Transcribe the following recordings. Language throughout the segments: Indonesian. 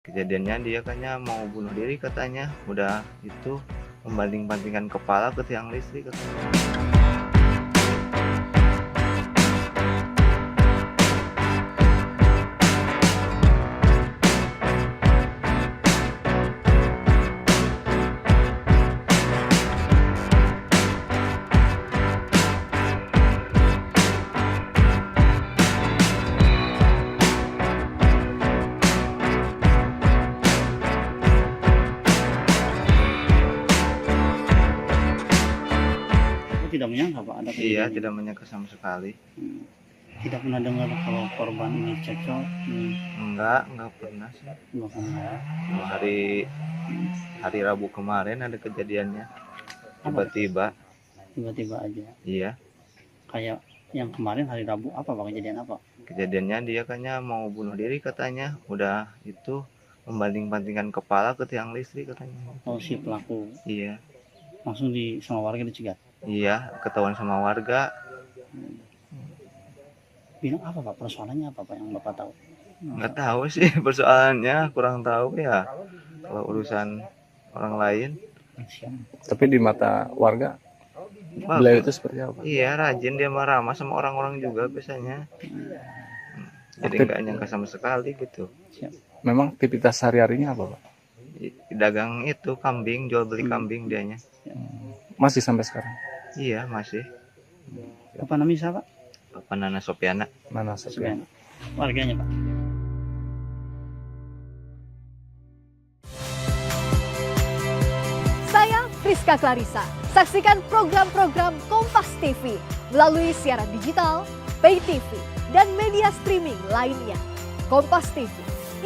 Kejadiannya dia kayaknya mau bunuh diri katanya, udah itu membanting-bantingkan kepala ke tiang listrik katanya. Tidak menyangka Pak ada Iya, kejadian ini. tidak menyangka sama sekali. Tidak pernah dengar kalau korban ini cekcok. Enggak pernah sih. Nggak pernah. Hari Rabu kemarin ada kejadiannya. Tiba-tiba. Tiba-tiba aja. Iya. Kayak yang kemarin hari Rabu apa Pak, kejadian apa? Kejadiannya dia kayaknya mau bunuh diri katanya, udah itu membanting-bantingkan kepala ke tiang listrik katanya. Oh, si pelaku. Iya. Langsung sama warga dicegat. Iya, ketahuan sama warga. Bilang apa Pak, persoalannya apa Pak yang Bapak tahu? Nggak tahu sih persoalannya, kurang tahu ya. Kalau urusan orang lain. Tapi di mata warga, beliau itu seperti apa? Iya, rajin dia ramah sama orang-orang juga biasanya. Jadi nggak nyangka sama sekali gitu. Memang aktivitas sehari-harinya apa Pak? Dagang itu kambing, jual beli kambing dianya. Masih sampai sekarang? Iya, masih. Apa namanya siapa? Bapak Nana Sopiana. Mana Sopiana? Warganya Pak. Saya Friska Clarissa. Saksikan program-program Kompas TV melalui siaran digital, pay TV, dan media streaming lainnya. Kompas TV,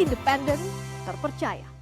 independen, terpercaya.